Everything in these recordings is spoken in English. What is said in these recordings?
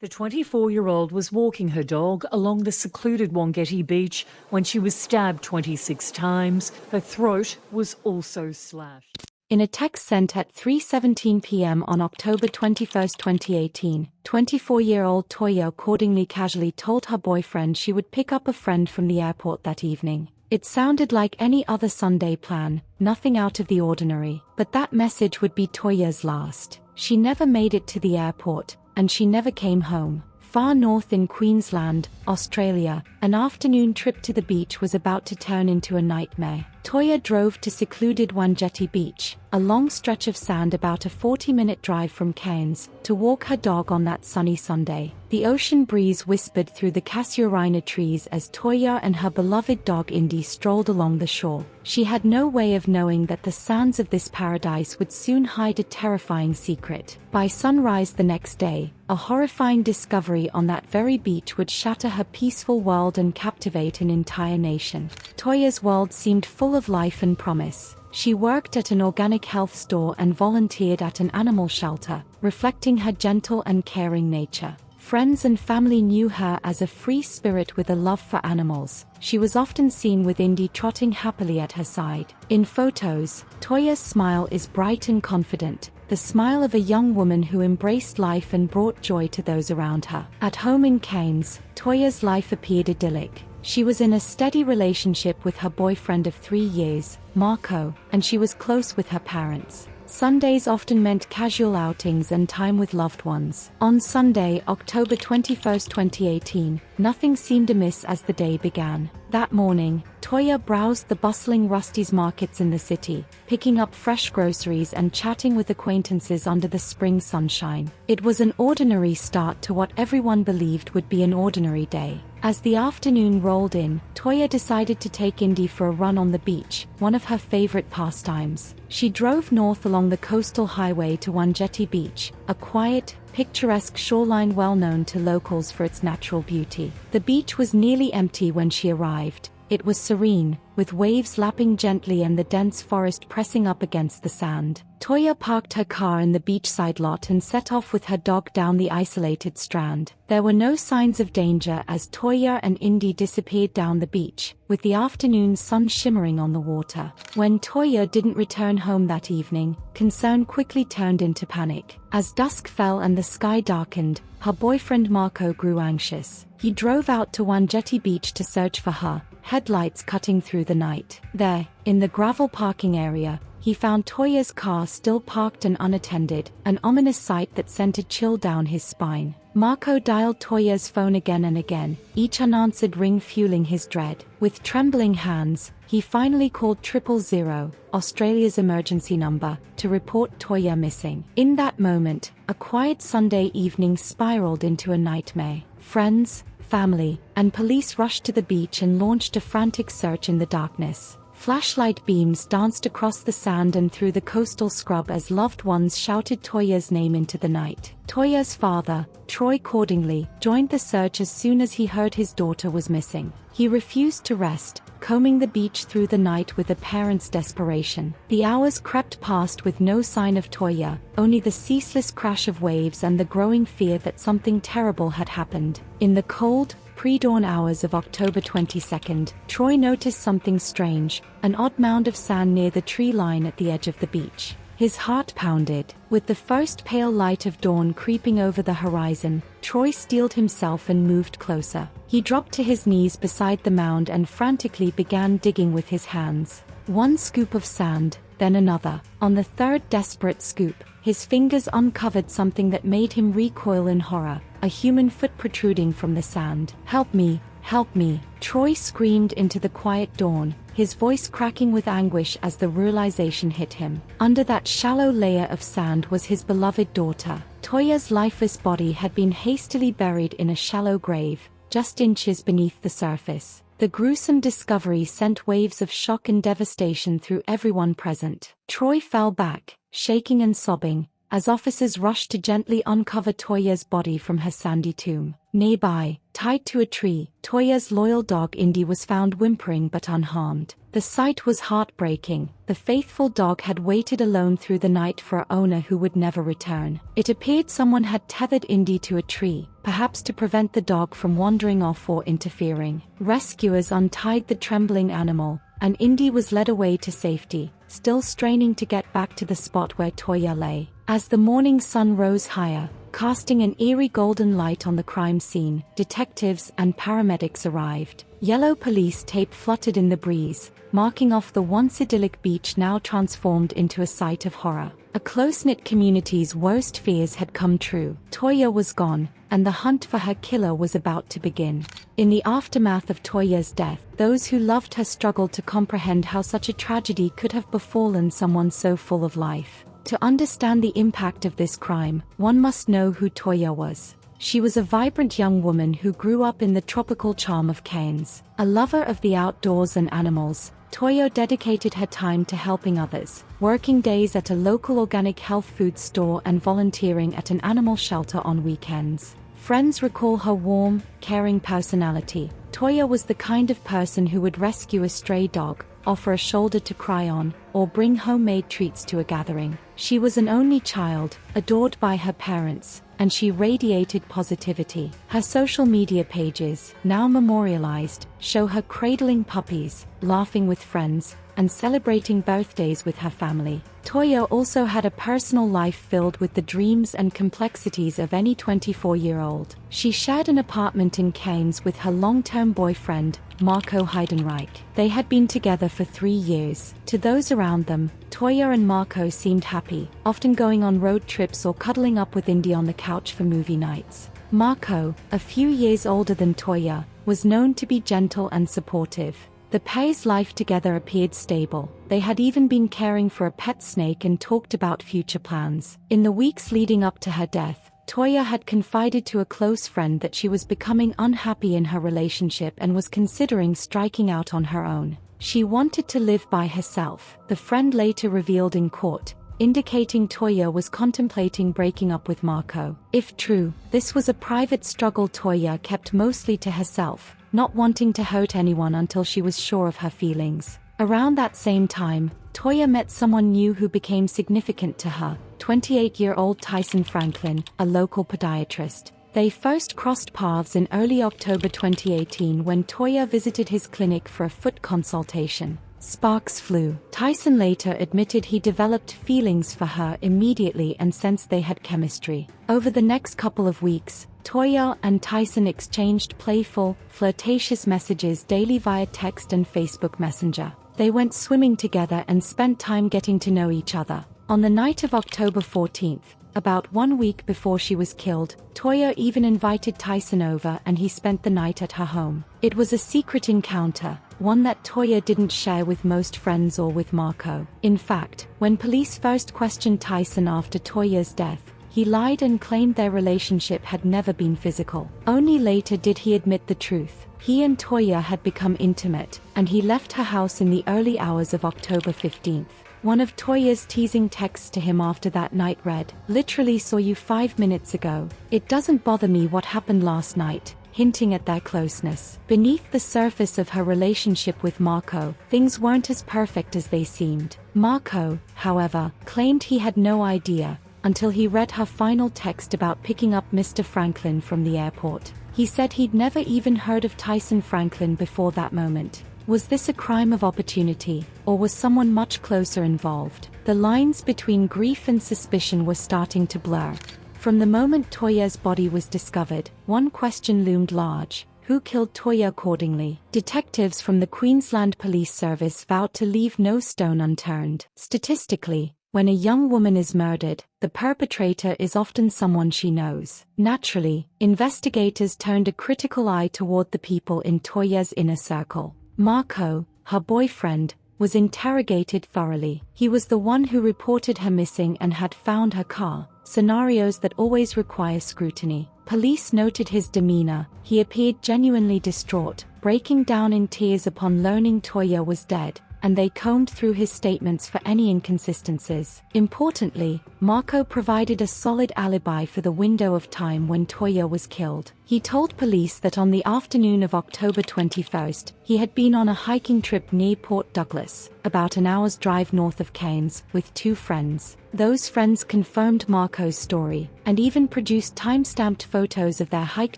The 24-year-old was walking her dog along the secluded Wangetti Beach when she was stabbed 26 times. Her throat was also slashed. In a text sent at 3:17 p.m. on October 21, 2018, 24-year-old Toyah Cordingley casually told her boyfriend she would pick up a friend from the airport that evening. It sounded like any other Sunday plan, nothing out of the ordinary, but that message would be Toyah's last. She never made it to the airport, and she never came home. Far north in Queensland, Australia, an afternoon trip to the beach was about to turn into a nightmare. Toya drove to secluded Wangetti Beach, a long stretch of sand about a 40-minute drive from Cairns, to walk her dog on that sunny Sunday. The ocean breeze whispered through the casuarina trees as Toya and her beloved dog Indy strolled along the shore. She had no way of knowing that the sands of this paradise would soon hide a terrifying secret. By sunrise the next day, a horrifying discovery on that very beach would shatter her peaceful world and captivate an entire nation. Toya's world seemed full of life and promise. She worked at an organic health store and volunteered at an animal shelter, reflecting her gentle and caring nature. Friends and family knew her as a free spirit with a love for animals. She was often seen with Indy trotting happily at her side. In photos, Toya's smile is bright and confident, the smile of a young woman who embraced life and brought joy to those around her. At home in Cairns, Toya's life appeared idyllic. She was in a steady relationship with her boyfriend of 3 years, Marco, and she was close with her parents. Sundays often meant casual outings and time with loved ones. On Sunday, October 21, 2018, nothing seemed amiss as the day began. That morning, Toya browsed the bustling Rusty's markets in the city, picking up fresh groceries and chatting with acquaintances under the spring sunshine. It was an ordinary start to what everyone believed would be an ordinary day. As the afternoon rolled in, Toya decided to take Indy for a run on the beach, one of her favorite pastimes. She drove north along the coastal highway to Wangetti Beach, a quiet, picturesque shoreline well known to locals for its natural beauty. The beach was nearly empty when she arrived. It was serene, with waves lapping gently and the dense forest pressing up against the sand. Toya parked her car in the beachside lot and set off with her dog down the isolated strand. There were no signs of danger as Toya and Indy disappeared down the beach, with the afternoon sun shimmering on the water. When Toya didn't return home that evening, concern quickly turned into panic. As dusk fell and the sky darkened, her boyfriend Marco grew anxious. He drove out to Wangetti Beach to search for her, headlights cutting through the night. There, in the gravel parking area, he found Toya's car still parked and unattended, an ominous sight that sent a chill down his spine. Marco dialed Toya's phone again and again, each unanswered ring fueling his dread. With trembling hands, he finally called 000, Australia's emergency number, to report Toya missing. In that moment, a quiet Sunday evening spiraled into a nightmare. Friends, family, and police rushed to the beach and launched a frantic search in the darkness. Flashlight beams danced across the sand and through the coastal scrub as loved ones shouted Toya's name into the night. Toya's father, Toyah Cordingley, joined the search as soon as he heard his daughter was missing. He refused to rest, combing the beach through the night with a parent's desperation. The hours crept past with no sign of Toya, only the ceaseless crash of waves and the growing fear that something terrible had happened. In the cold, pre-dawn hours of October 22nd, Troy noticed something strange, an odd mound of sand near the tree line at the edge of the beach. His heart pounded. With the first pale light of dawn creeping over the horizon, Troy steeled himself and moved closer. He dropped to his knees beside the mound and frantically began digging with his hands. One scoop of sand, then another. On the third desperate scoop, his fingers uncovered something that made him recoil in horror, a human foot protruding from the sand. "Help me! Help me!" Troy screamed into the quiet dawn, his voice cracking with anguish as the realization hit him. Under that shallow layer of sand was his beloved daughter. Toya's lifeless body had been hastily buried in a shallow grave, just inches beneath the surface. The gruesome discovery sent waves of shock and devastation through everyone present. Troy fell back, shaking and sobbing, as officers rushed to gently uncover Toya's body from her sandy tomb. Nearby, tied to a tree, Toya's loyal dog Indy was found whimpering but unharmed. The sight was heartbreaking. The faithful dog had waited alone through the night for an owner who would never return. It appeared someone had tethered Indy to a tree, perhaps to prevent the dog from wandering off or interfering. Rescuers untied the trembling animal, and Indy was led away to safety, still straining to get back to the spot where Toya lay. As the morning sun rose higher, casting an eerie golden light on the crime scene, detectives and paramedics arrived. Yellow police tape fluttered in the breeze, marking off the once idyllic beach now transformed into a sight of horror. A close-knit community's worst fears had come true. Toya was gone, and the hunt for her killer was about to begin. In the aftermath of Toya's death, those who loved her struggled to comprehend how such a tragedy could have befallen someone so full of life. To understand the impact of this crime, one must know who Toya was. She was a vibrant young woman who grew up in the tropical charm of Cairns. A lover of the outdoors and animals, Toya dedicated her time to helping others, working days at a local organic health food store and volunteering at an animal shelter on weekends. Friends recall her warm, caring personality. Toya was the kind of person who would rescue a stray dog, offer a shoulder to cry on, or bring homemade treats to a gathering. She was an only child, adored by her parents, and she radiated positivity. Her social media pages, now memorialized, show her cradling puppies, laughing with friends, and celebrating birthdays with her family. Toya also had a personal life filled with the dreams and complexities of any 24-year-old. She shared an apartment in Cairns with her long-term boyfriend, Marco Heidenreich. They had been together for 3 years. To those around them, Toya and Marco seemed happy, often going on road trips or cuddling up with Indy on the couch for movie nights. Marco, a few years older than Toya, was known to be gentle and supportive. The pair's life together appeared stable. They had even been caring for a pet snake and talked about future plans. In the weeks leading up to her death, Toya had confided to a close friend that she was becoming unhappy in her relationship and was considering striking out on her own. She wanted to live by herself. The friend later revealed in court, indicating Toya was contemplating breaking up with Marco. If true, this was a private struggle Toya kept mostly to herself, not wanting to hurt anyone until she was sure of her feelings. Around that same time, Toya met someone new who became significant to her, 28-year-old Tyson Franklin, a local podiatrist. They first crossed paths in early October 2018 when Toya visited his clinic for a foot consultation. Sparks flew. Tyson later admitted he developed feelings for her immediately and sensed they had chemistry. Over the next couple of weeks, Toya and Tyson exchanged playful, flirtatious messages daily via text and Facebook Messenger. They went swimming together and spent time getting to know each other. On the night of October 14th, about 1 week before she was killed, Toya even invited Tyson over and he spent the night at her home. It was a secret encounter, one that Toya didn't share with most friends or with Marco. In fact, when police first questioned Tyson after Toya's death, he lied and claimed their relationship had never been physical. Only later did he admit the truth. He and Toya had become intimate, and he left her house in the early hours of October 15th. One of Toya's teasing texts to him after that night read, "Literally saw you 5 minutes ago. It doesn't bother me what happened last night," hinting at their closeness. Beneath the surface of her relationship with Marco, things weren't as perfect as they seemed. Marco, however, claimed he had no idea, until he read her final text about picking up Mr. Franklin from the airport. He said he'd never even heard of Tyson Franklin before that moment. Was this a crime of opportunity, or was someone much closer involved? The lines between grief and suspicion were starting to blur. From the moment Toya's body was discovered, one question loomed large: who killed Toyah Cordingley? Detectives from the Queensland Police Service vowed to leave no stone unturned. Statistically, when a young woman is murdered, the perpetrator is often someone she knows. Naturally, investigators turned a critical eye toward the people in Toya's inner circle. Marco, her boyfriend, was interrogated thoroughly. He was the one who reported her missing and had found her car, scenarios that always require scrutiny. Police noted his demeanor. He appeared genuinely distraught, breaking down in tears upon learning Toya was dead, and they combed through his statements for any inconsistencies. Importantly, Marco provided a solid alibi for the window of time when Toya was killed. He told police that on the afternoon of October 21st, he had been on a hiking trip near Port Douglas, about an hour's drive north of Cairns, with 2 friends. Those friends confirmed Marco's story, and even produced time-stamped photos of their hike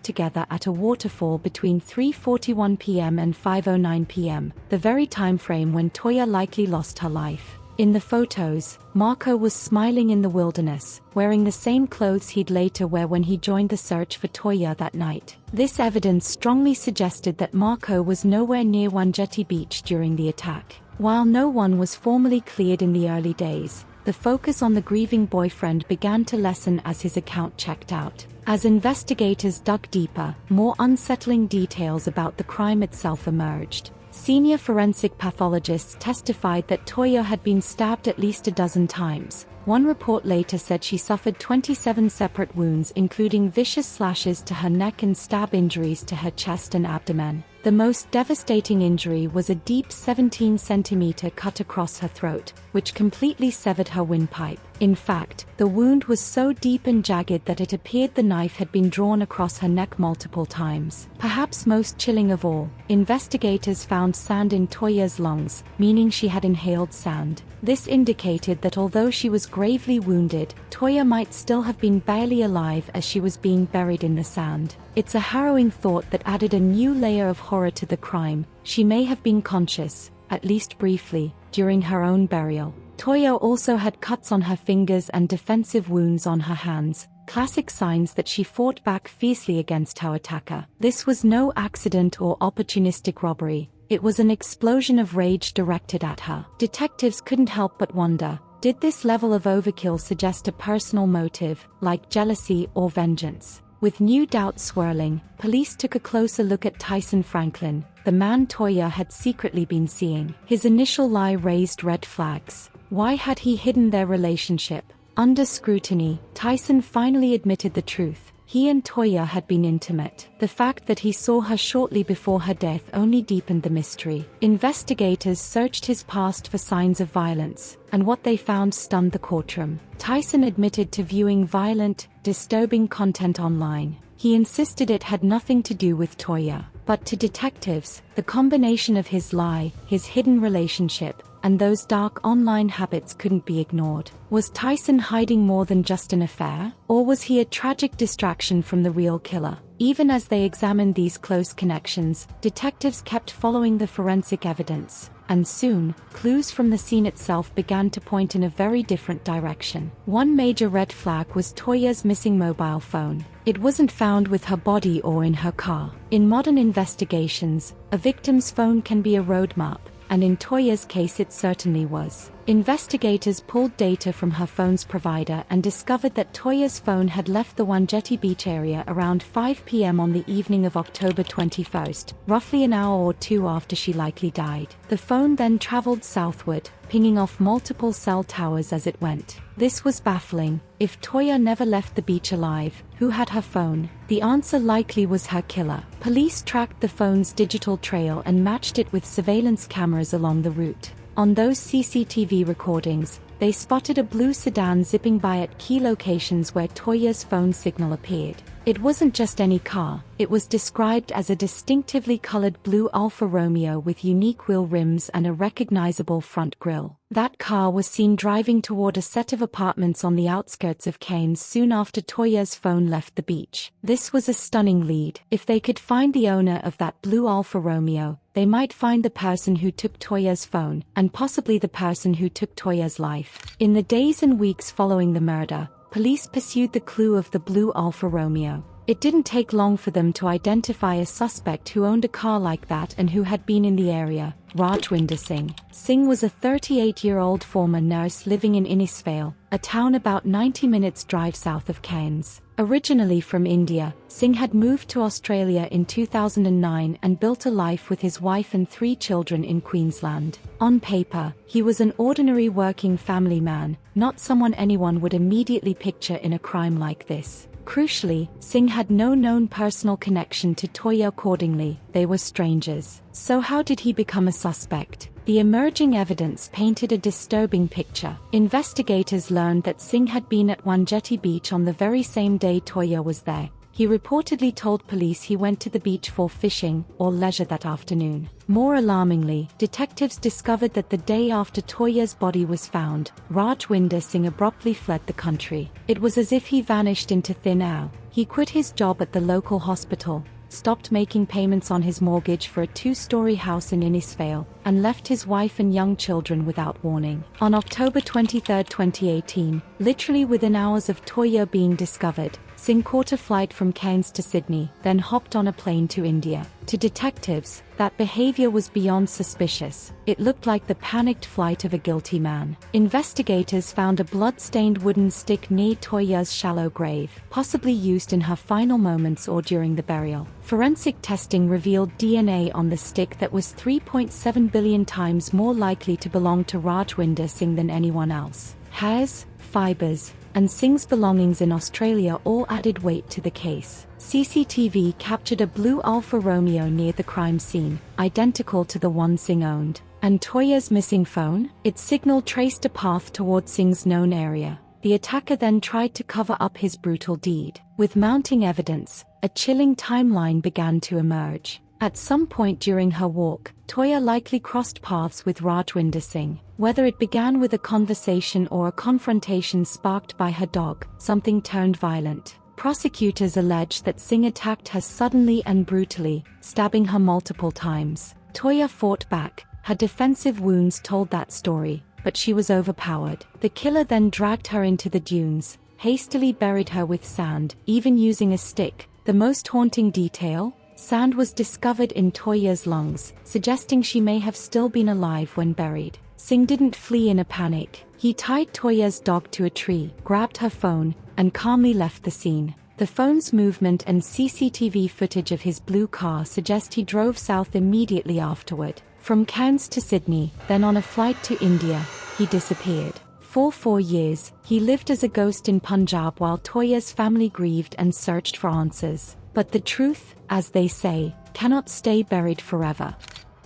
together at a waterfall between 3:41 p.m. and 5:09 p.m., the very time frame when Toya likely lost her life. In the photos, Marco was smiling in the wilderness, wearing the same clothes he'd later wear when he joined the search for Toya that night. This evidence strongly suggested that Marco was nowhere near Wangetti Beach during the attack. While no one was formally cleared in the early days, the focus on the grieving boyfriend began to lessen as his account checked out. As investigators dug deeper, more unsettling details about the crime itself emerged. Senior forensic pathologists testified that Toya had been stabbed at least a dozen times. One report later said she suffered 27 separate wounds, including vicious slashes to her neck and stab injuries to her chest and abdomen. The most devastating injury was a deep 17-centimeter cut across her throat, which completely severed her windpipe. In fact, the wound was so deep and jagged that it appeared the knife had been drawn across her neck multiple times. Perhaps most chilling of all, investigators found sand in Toya's lungs, meaning she had inhaled sand. This indicated that although she was gravely wounded, Toya might still have been barely alive as she was being buried in the sand. It's a harrowing thought that added a new layer of horror to the crime. She may have been conscious, at least briefly, during her own burial. Toya also had cuts on her fingers and defensive wounds on her hands, classic signs that she fought back fiercely against her attacker. This was no accident or opportunistic robbery. It was an explosion of rage directed at her. Detectives couldn't help but wonder, did this level of overkill suggest a personal motive, like jealousy or vengeance? With new doubts swirling, police took a closer look at Tyson Franklin, the man Toya had secretly been seeing. His initial lie raised red flags. Why had he hidden their relationship? Under scrutiny, Tyson finally admitted the truth. He and Toya had been intimate. The fact that he saw her shortly before her death only deepened the mystery. Investigators searched his past for signs of violence, and what they found stunned the courtroom. Tyson admitted to viewing violent, disturbing content online. He insisted it had nothing to do with Toya. But to detectives, the combination of his lie, his hidden relationship, and those dark online habits couldn't be ignored. Was Tyson hiding more than just an affair? Or was he a tragic distraction from the real killer? Even as they examined these close connections, detectives kept following the forensic evidence, and soon, clues from the scene itself began to point in a very different direction. One major red flag was Toya's missing mobile phone. It wasn't found with her body or in her car. In modern investigations, a victim's phone can be a roadmap, and in Toya's case it certainly was. Investigators pulled data from her phone's provider and discovered that Toya's phone had left the Wangetti Beach area around 5 p.m. on the evening of October 21st, roughly an hour or two after she likely died. The phone then traveled southward, pinging off multiple cell towers as it went. This was baffling. If Toya never left the beach alive, who had her phone? The answer likely was her killer. Police tracked the phone's digital trail and matched it with surveillance cameras along the route. On those CCTV recordings, they spotted a blue sedan zipping by at key locations where Toya's phone signal appeared. It wasn't just any car, it was described as a distinctively colored blue Alfa Romeo with unique wheel rims and a recognizable front grille. That car was seen driving toward a set of apartments on the outskirts of Cairns soon after Toya's phone left the beach. This was a stunning lead. If they could find the owner of that blue Alfa Romeo, they might find the person who took Toya's phone, and possibly the person who took Toya's life. In the days and weeks following the murder, police pursued the clue of the blue Alfa Romeo. It didn't take long for them to identify a suspect who owned a car like that and who had been in the area, Rajwinder Singh. Singh was a 38-year-old former nurse living in Innisfail, a town about 90 minutes drive south of Cairns. Originally from India, Singh had moved to Australia in 2009 and built a life with his wife and 3 children in Queensland. On paper, he was an ordinary working family man, not someone anyone would immediately picture in a crime like this. Crucially, Singh had no known personal connection to Toyah Cordingley. They were strangers. So how did he become a suspect? The emerging evidence painted a disturbing picture. Investigators learned that Singh had been at Wangetti Beach on the very same day Toyah was there. He reportedly told police he went to the beach for fishing or leisure that afternoon. More alarmingly, detectives discovered that the day after Toyah's body was found, Rajwinder Singh abruptly fled the country. It was as if he vanished into thin air. He quit his job at the local hospital, stopped making payments on his mortgage for a 2-story house in Innisfail, and left his wife and young children without warning. On October 23, 2018, literally within hours of Toyah being discovered, Singh caught a flight from Cairns to Sydney, then hopped on a plane to India. To detectives, that behavior was beyond suspicious. It looked like the panicked flight of a guilty man. Investigators found a blood-stained wooden stick near Toyah's shallow grave, possibly used in her final moments or during the burial. Forensic testing revealed DNA on the stick that was 3.7 billion times more likely to belong to Rajwinder Singh than anyone else. Hairs, fibers, and Singh's belongings in Australia all added weight to the case. CCTV captured a blue Alfa Romeo near the crime scene, identical to the one Singh owned. And Toyah's missing phone? Its signal traced a path toward Singh's known area. The attacker then tried to cover up his brutal deed. With mounting evidence, a chilling timeline began to emerge. At some point during her walk, Toyah likely crossed paths with Rajwinder Singh. Whether it began with a conversation or a confrontation sparked by her dog, something turned violent. Prosecutors allege that Singh attacked her suddenly and brutally, stabbing her multiple times. Toyah fought back. Her defensive wounds told that story, but she was overpowered. The killer then dragged her into the dunes, hastily buried her with sand, even using a stick. The most haunting detail? Sand was discovered in Toyah's lungs, suggesting she may have still been alive when buried. Singh didn't flee in a panic. He tied Toyah's dog to a tree, grabbed her phone, and calmly left the scene. The phone's movement and CCTV footage of his blue car suggest he drove south immediately afterward. From Cairns to Sydney, then on a flight to India, he disappeared. For 4 years, he lived as a ghost in Punjab while Toyah's family grieved and searched for answers. But the truth, as they say, cannot stay buried forever.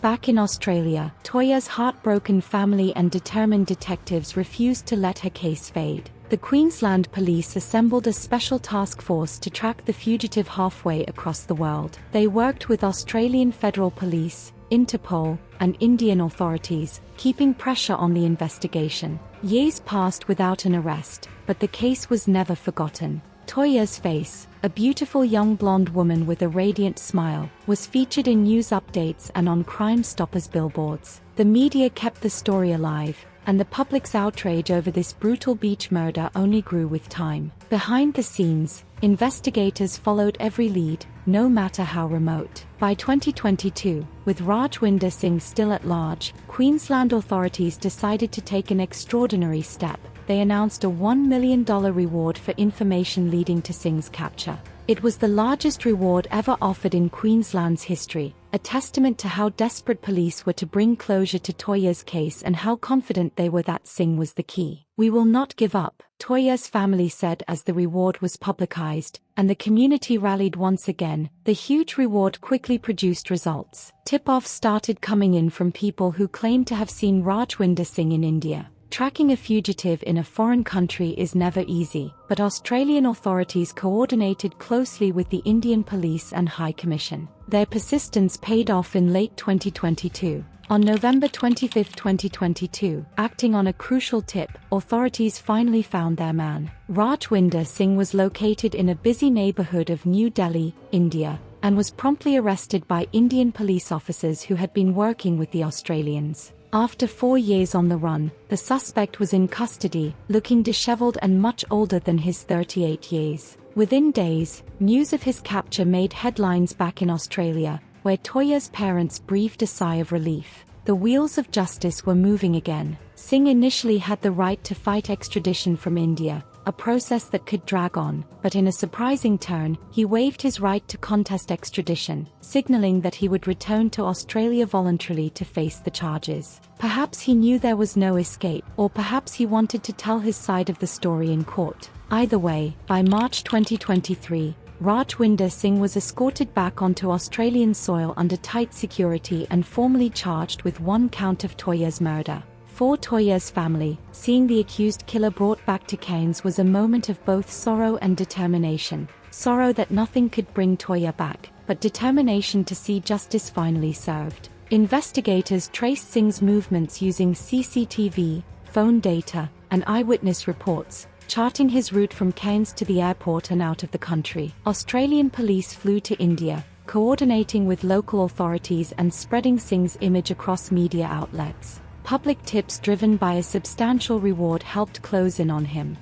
Back in Australia, Toyah's heartbroken family and determined detectives refused to let her case fade. The Queensland police assembled a special task force to track the fugitive halfway across the world. They worked with Australian Federal Police, Interpol, and Indian authorities, keeping pressure on the investigation. Years passed without an arrest, but the case was never forgotten. Toyah's face, a beautiful young blonde woman with a radiant smile, was featured in news updates and on Crime Stoppers billboards. The media kept the story alive, and the public's outrage over this brutal beach murder only grew with time. Behind the scenes, investigators followed every lead, no matter how remote. By 2022, with Rajwinder Singh still at large, Queensland authorities decided to take an extraordinary step. They announced a $1 million reward for information leading to Singh's capture. It was the largest reward ever offered in Queensland's history, a testament to how desperate police were to bring closure to Toyah's case and how confident they were that Singh was the key. "We will not give up," Toyah's family said as the reward was publicized, and the community rallied once again. The huge reward quickly produced results. Tip-offs started coming in from people who claimed to have seen Rajwinder Singh in India. Tracking a fugitive in a foreign country is never easy, but Australian authorities coordinated closely with the Indian Police and High Commission. Their persistence paid off in late 2022. On November 25, 2022, acting on a crucial tip, authorities finally found their man. Rajwinder Singh was located in a busy neighborhood of New Delhi, India, and was promptly arrested by Indian police officers who had been working with the Australians. After 4 years on the run, the suspect was in custody, looking disheveled and much older than his 38 years. Within days, news of his capture made headlines back in Australia, where Toyah's parents breathed a sigh of relief. The wheels of justice were moving again. Singh initially had the right to fight extradition from India, a process that could drag on, but in a surprising turn, he waived his right to contest extradition, signaling that he would return to Australia voluntarily to face the charges. Perhaps he knew there was no escape, or perhaps he wanted to tell his side of the story in court. Either way, by March 2023, Rajwinder Singh was escorted back onto Australian soil under tight security and formally charged with one count of Toya's murder. For Toya's family, seeing the accused killer brought back to Cairns was a moment of both sorrow and determination. Sorrow that nothing could bring Toya back, but determination to see justice finally served. Investigators traced Singh's movements using CCTV, phone data, and eyewitness reports, charting his route from Cairns to the airport and out of the country. Australian police flew to India, coordinating with local authorities and spreading Singh's image across media outlets. Public tips driven by a substantial reward helped close in on him.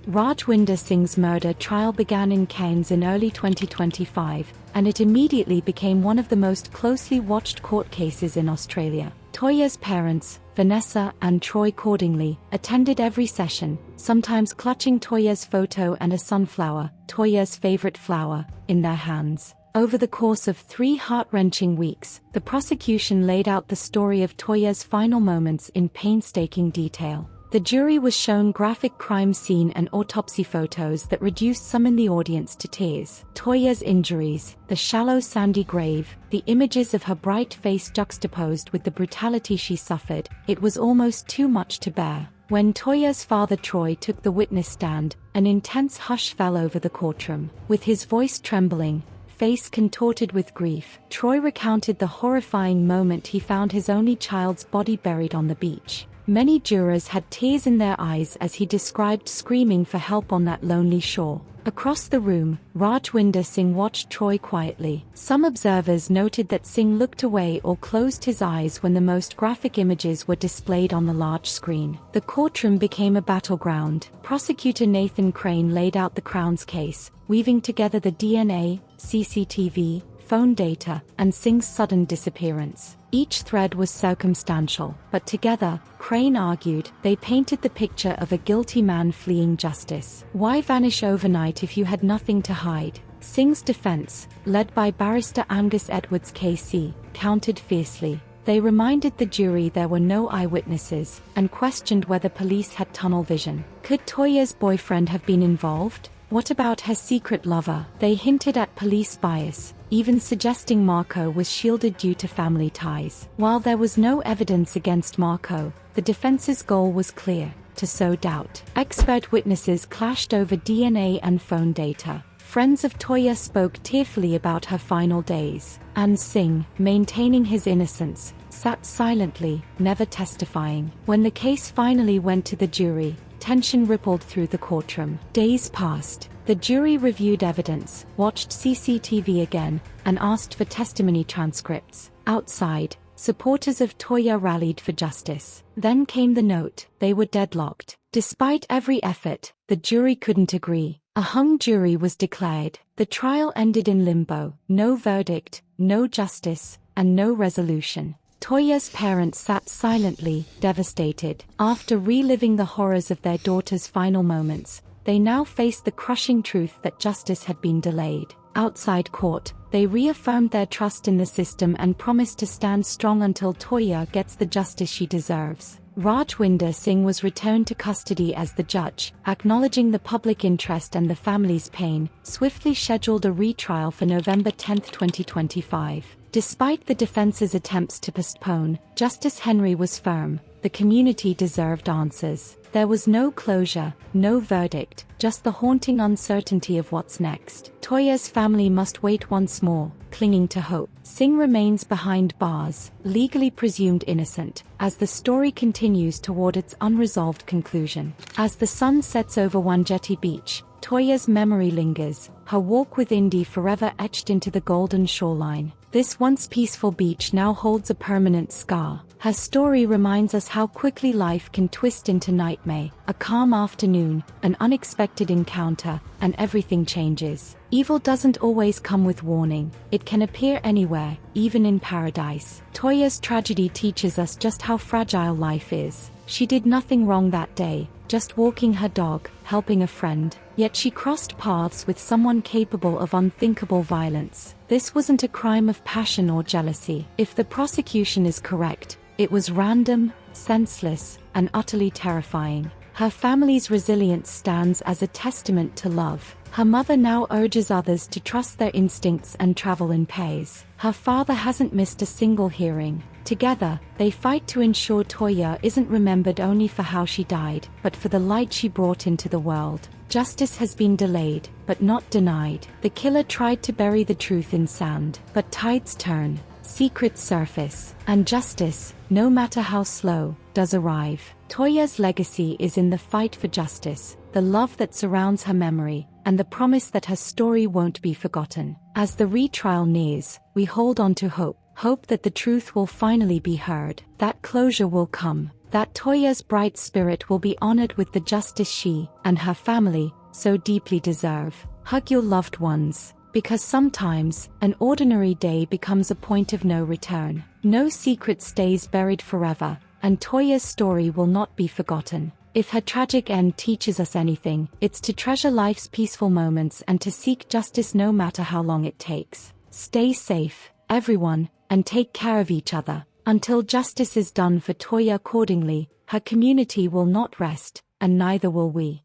Rajwinder Singh's murder trial began in Cairns in early 2025, and it immediately became one of the most closely watched court cases in Australia. Toya's parents, Vanessa and Troy Cordingley, attended every session, sometimes clutching Toya's photo and a sunflower, Toya's favorite flower, in their hands. Over the course of 3 heart-wrenching weeks, the prosecution laid out the story of Toya's final moments in painstaking detail. The jury was shown graphic crime scene and autopsy photos that reduced some in the audience to tears. Toya's injuries, the shallow sandy grave, the images of her bright face juxtaposed with the brutality she suffered, it was almost too much to bear. When Toya's father Troy took the witness stand, an intense hush fell over the courtroom. With his voice trembling, face contorted with grief, Troy recounted the horrifying moment he found his only child's body buried on the beach. Many jurors had tears in their eyes as he described screaming for help on that lonely shore. Across the room, Rajwinder Singh watched Troy quietly. Some observers noted that Singh looked away or closed his eyes when the most graphic images were displayed on the large screen. The courtroom became a battleground. Prosecutor Nathan Crane laid out the Crown's case, weaving together the DNA, CCTV, phone data, and Singh's sudden disappearance. Each thread was circumstantial, but together, Crane argued, they painted the picture of a guilty man fleeing justice. Why vanish overnight if you had nothing to hide? Singh's defense, led by barrister Angus Edwards KC, countered fiercely. They reminded the jury there were no eyewitnesses, and questioned whether police had tunnel vision. Could Toya's boyfriend have been involved? What about her secret lover? They hinted at police bias, even suggesting Marco was shielded due to family ties. While there was no evidence against Marco, the defense's goal was clear: to sow doubt. Expert witnesses clashed over DNA and phone data. Friends of Toya spoke tearfully about her final days, and Singh, maintaining his innocence, sat silently, never testifying. When the case finally went to the jury, tension rippled through the courtroom. Days passed. The jury reviewed evidence, watched CCTV again, and asked for testimony transcripts. Outside, supporters of Toya rallied for justice. Then came the note. They were deadlocked. Despite every effort, the jury couldn't agree. A hung jury was declared. The trial ended in limbo. No verdict, no justice, and no resolution. Toya's parents sat silently, devastated. After reliving the horrors of their daughter's final moments, they now faced the crushing truth that justice had been delayed. Outside court, they reaffirmed their trust in the system and promised to stand strong until Toya gets the justice she deserves. Rajwinder Singh was returned to custody as the judge, acknowledging the public interest and the family's pain, swiftly scheduled a retrial for November 10, 2025. Despite the defense's attempts to postpone, Justice Henry was firm: the community deserved answers. There was no closure, no verdict, just the haunting uncertainty of what's next. Toya's family must wait once more, clinging to hope. Singh remains behind bars, legally presumed innocent, as the story continues toward its unresolved conclusion. As the sun sets over Wangetti Beach, Toya's memory lingers, her walk with Indy forever etched into the golden shoreline. This once peaceful beach now holds a permanent scar. Her story reminds us how quickly life can twist into nightmare. A calm afternoon, an unexpected encounter, and everything changes. Evil doesn't always come with warning. It can appear anywhere, even in paradise. Toya's tragedy teaches us just how fragile life is. She did nothing wrong that day, just walking her dog, helping a friend. Yet she crossed paths with someone capable of unthinkable violence. This wasn't a crime of passion or jealousy. If the prosecution is correct, it was random, senseless, and utterly terrifying. Her family's resilience stands as a testament to love. Her mother now urges others to trust their instincts and travel in pairs. Her father hasn't missed a single hearing. Together, they fight to ensure Toya isn't remembered only for how she died, but for the light she brought into the world. Justice has been delayed, but not denied. The killer tried to bury the truth in sand, but tides turn, secrets surface, and justice, no matter how slow, does arrive. Toya's legacy is in the fight for justice, the love that surrounds her memory, and the promise that her story won't be forgotten. As the retrial nears, we hold on to hope. Hope that the truth will finally be heard, that closure will come, that Toya's bright spirit will be honored with the justice she and her family so deeply deserve. Hug your loved ones, because sometimes an ordinary day becomes a point of no return. No secret stays buried forever, and Toya's story will not be forgotten. If her tragic end teaches us anything, it's to treasure life's peaceful moments and to seek justice no matter how long it takes. Stay safe, everyone, and take care of each other. Until justice is done for Toyah Cordingley, her community will not rest, and neither will we.